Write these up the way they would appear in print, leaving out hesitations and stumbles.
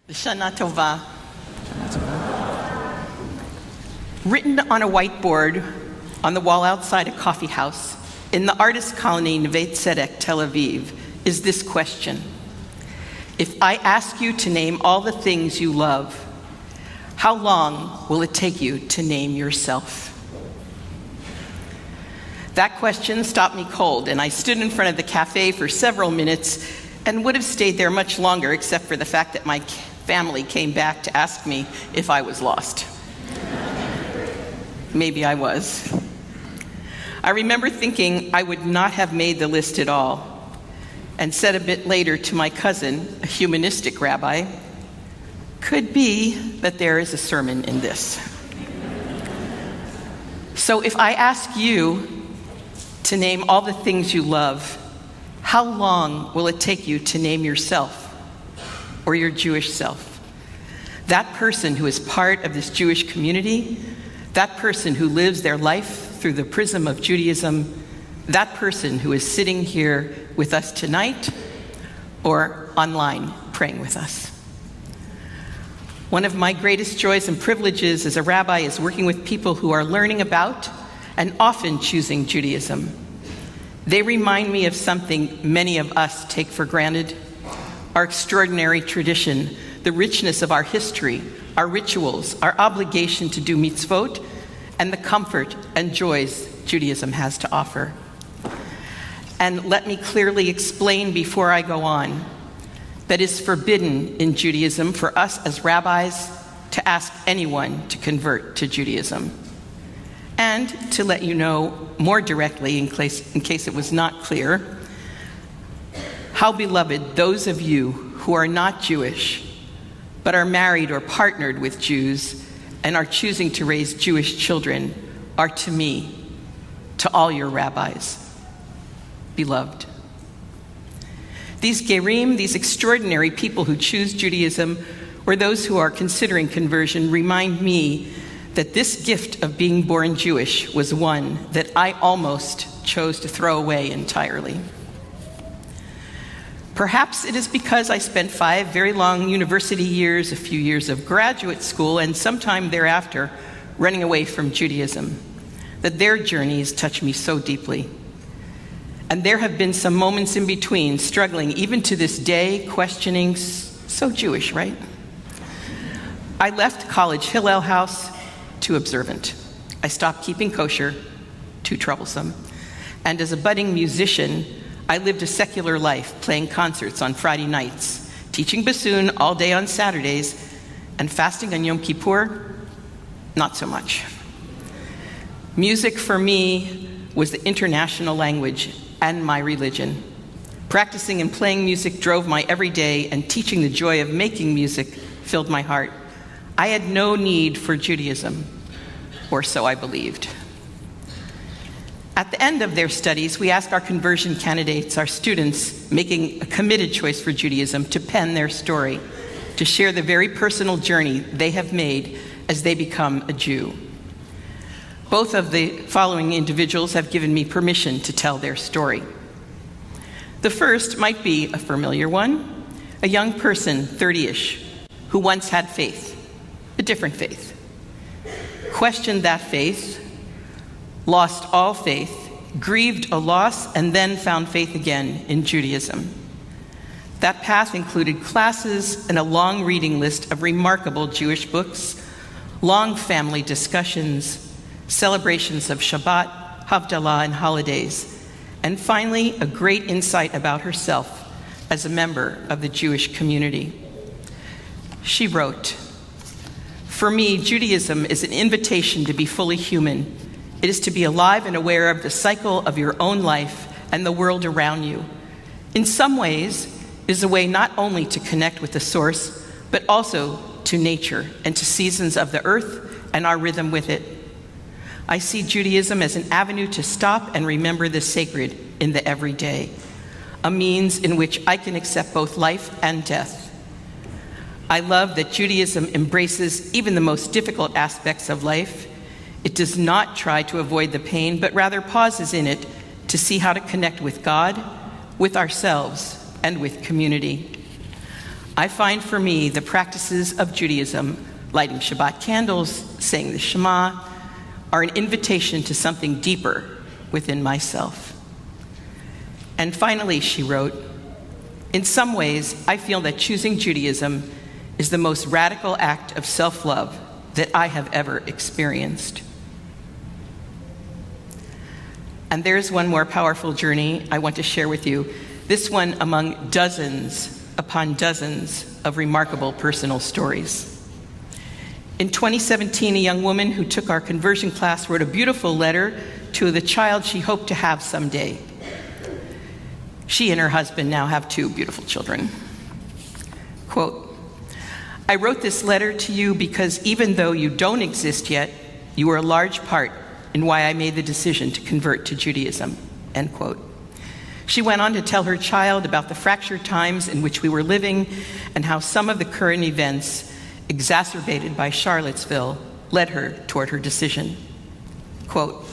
Shana Tova. Written on a whiteboard on the wall outside a coffee house in the artist colony Neve Tzedek, Tel Aviv, is this question. If I ask you to name all the things you love, how long will it take you to name yourself? That question stopped me cold, and I stood in front of the cafe for several minutes and would have stayed there much longer except for the fact that my family came back to ask me if I was lost. Maybe I was. I remember thinking I would not have made the list at all, and said a bit later to my cousin, a humanistic rabbi, could be that there is a sermon in this. So if I ask you to name all the things you love, how long will it take you to name yourself or your Jewish self? That person who is part of this Jewish community, that person who lives their life through the prism of Judaism, that person who is sitting here with us tonight or online praying with us. One of my greatest joys and privileges as a rabbi is working with people who are learning about and often choosing Judaism. They remind me of something many of us take for granted: our extraordinary tradition, the richness of our history, our rituals, our obligation to do mitzvot, and the comfort and joys Judaism has to offer. And let me clearly explain before I go on that it's forbidden in Judaism for us as rabbis to ask anyone to convert to Judaism. And to let you know more directly, in case it was not clear, how beloved those of you who are not Jewish, but are married or partnered with Jews and are choosing to raise Jewish children are to me, to all your rabbis, beloved. These gerim, these extraordinary people who choose Judaism, or those who are considering conversion, remind me that this gift of being born Jewish was one that I almost chose to throw away entirely. Perhaps it is because I spent 5 very long university years, a few years of graduate school, and sometime thereafter running away from Judaism, that their journeys touch me so deeply. And there have been some moments in between, struggling even to this day, questioning, so Jewish, right? I left college Hillel House, too observant. I stopped keeping kosher, too troublesome. And as a budding musician, I lived a secular life, playing concerts on Friday nights, teaching bassoon all day on Saturdays, and fasting on Yom Kippur, not so much. Music for me was the international language and my religion. Practicing and playing music drove my everyday, and teaching the joy of making music filled my heart. I had no need for Judaism, or so I believed. At the end of their studies, we ask our conversion candidates, our students making a committed choice for Judaism, to pen their story, to share the very personal journey they have made as they become a Jew. Both of the following individuals have given me permission to tell their story. The first might be a familiar one, a young person, 30-ish, who once had faith, a different faith, questioned that faith, lost all faith, grieved a loss, and then found faith again in Judaism. That path included classes and a long reading list of remarkable Jewish books, long family discussions, celebrations of Shabbat, Havdalah, and holidays, and finally, a great insight about herself as a member of the Jewish community. She wrote, "For me, Judaism is an invitation to be fully human. It is to be alive and aware of the cycle of your own life and the world around you. In some ways, it is a way not only to connect with the source, but also to nature and to seasons of the earth and our rhythm with it. I see Judaism as an avenue to stop and remember the sacred in the everyday, a means in which I can accept both life and death. I love that Judaism embraces even the most difficult aspects of life. It does not try to avoid the pain, but rather pauses in it to see how to connect with God, with ourselves, and with community. I find for me the practices of Judaism, lighting Shabbat candles, saying the Shema, are an invitation to something deeper within myself. And finally, she wrote, in some ways, I feel that choosing Judaism is the most radical act of self-love that I have ever experienced. And there's one more powerful journey I want to share with you, this one among dozens upon dozens of remarkable personal stories. In 2017, a young woman who took our conversion class wrote a beautiful letter to the child she hoped to have someday. She and her husband now have 2 beautiful children. Quote, I wrote this letter to you because even though you don't exist yet, you were a large part in why I made the decision to convert to Judaism, end quote. She went on to tell her child about the fractured times in which we were living and how some of the current events, exacerbated by Charlottesville, led her toward her decision. Quote,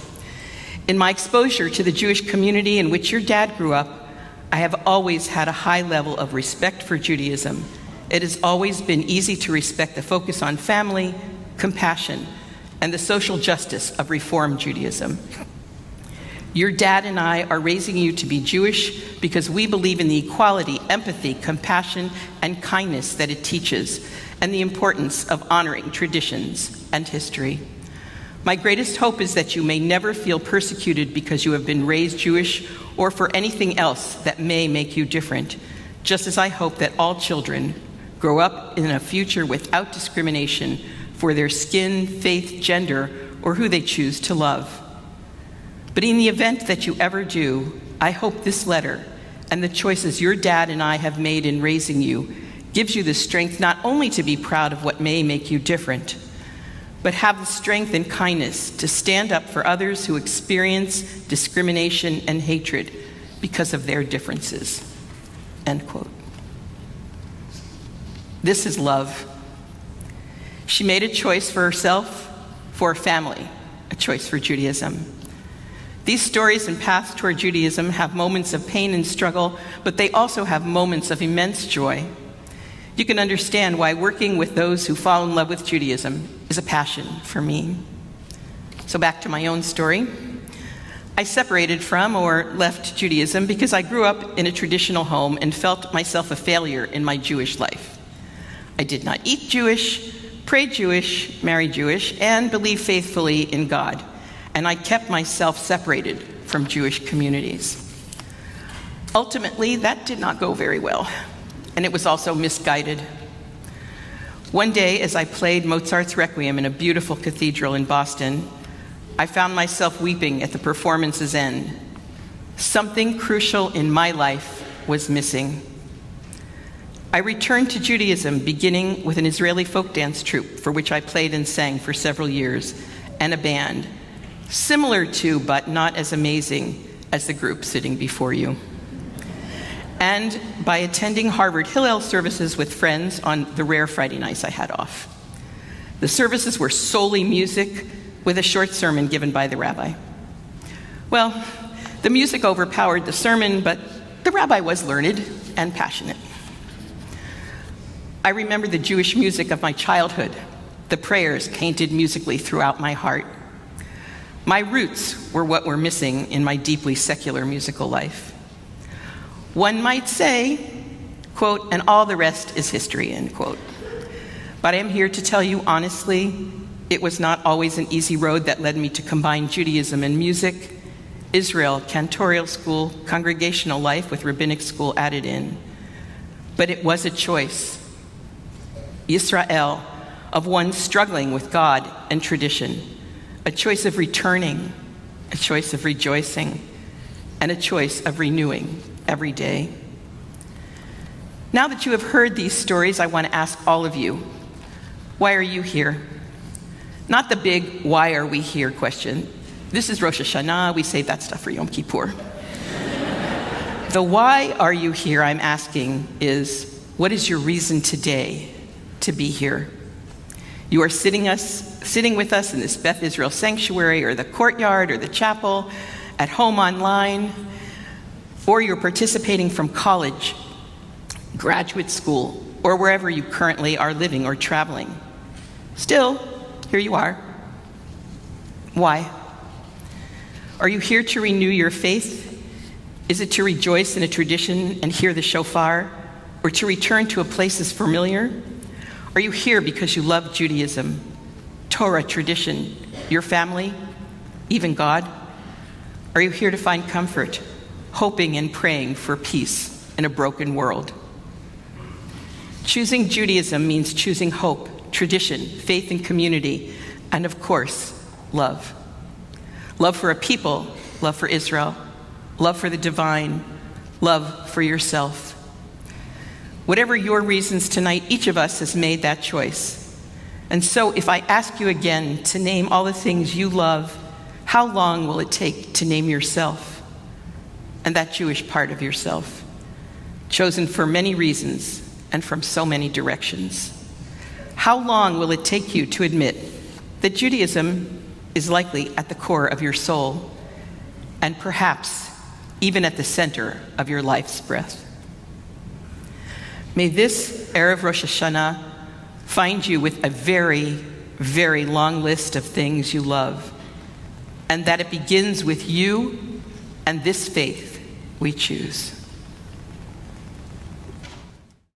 in my exposure to the Jewish community in which your dad grew up, I have always had a high level of respect for Judaism. It has always been easy to respect the focus on family, compassion, and the social justice of Reform Judaism. Your dad and I are raising you to be Jewish because we believe in the equality, empathy, compassion, and kindness that it teaches, and the importance of honoring traditions and history. My greatest hope is that you may never feel persecuted because you have been raised Jewish or for anything else that may make you different, just as I hope that all children grow up in a future without discrimination for their skin, faith, gender, or who they choose to love. But in the event that you ever do, I hope this letter and the choices your dad and I have made in raising you gives you the strength not only to be proud of what may make you different, but have the strength and kindness to stand up for others who experience discrimination and hatred because of their differences, end quote. This is love. She made a choice for herself, for her family, a choice for Judaism. These stories and paths toward Judaism have moments of pain and struggle, but they also have moments of immense joy. You can understand why working with those who fall in love with Judaism is a passion for me. So back to my own story. I separated from or left Judaism because I grew up in a traditional home and felt myself a failure in my Jewish life. I did not eat Jewish, pray Jewish, marry Jewish, and believe faithfully in God. And I kept myself separated from Jewish communities. Ultimately, that did not go very well, and it was also misguided. One day, as I played Mozart's Requiem in a beautiful cathedral in Boston, I found myself weeping at the performance's end. Something crucial in my life was missing. I returned to Judaism, beginning with an Israeli folk dance troupe for which I played and sang for several years, and a band, similar to, but not as amazing as the group sitting before you. And by attending Harvard Hillel services with friends on the rare Friday nights I had off. The services were solely music with a short sermon given by the rabbi. Well, the music overpowered the sermon, but the rabbi was learned and passionate. I remember the Jewish music of my childhood, the prayers painted musically throughout my heart. My roots were what were missing in my deeply secular musical life. One might say, quote, and all the rest is history, end quote. But I am here to tell you honestly, it was not always an easy road that led me to combine Judaism and music, Israel, cantorial school, congregational life with rabbinic school added in. But it was a choice, Yisrael, of one struggling with God and tradition, a choice of returning, a choice of rejoicing, and a choice of renewing every day. Now that you have heard these stories, I want to ask all of you, why are you here? Not the big why are we here question. This is Rosh Hashanah, we save that stuff for Yom Kippur. The why are you here I'm asking is, what is your reason today to be here? You are sitting with us in this Beth Israel sanctuary or the courtyard or the chapel, at home online, or you're participating from college, graduate school, or wherever you currently are living or traveling. Still, here you are. Why? Are you here to renew your faith? Is it to rejoice in a tradition and hear the shofar, or to return to a place as familiar? Are you here because you love Judaism, Torah, tradition, your family, even God? Are you here to find comfort, hoping and praying for peace in a broken world? Choosing Judaism means choosing hope, tradition, faith and community, and of course, love. Love for a people, love for Israel, love for the divine, love for yourself. Whatever your reasons tonight, each of us has made that choice. And so if I ask you again to name all the things you love, how long will it take to name yourself and that Jewish part of yourself, chosen for many reasons and from so many directions? How long will it take you to admit that Judaism is likely at the core of your soul and perhaps even at the center of your life's breath? May this Erev Rosh Hashanah find you with a very, very long list of things you love, and that it begins with you and this faith we choose.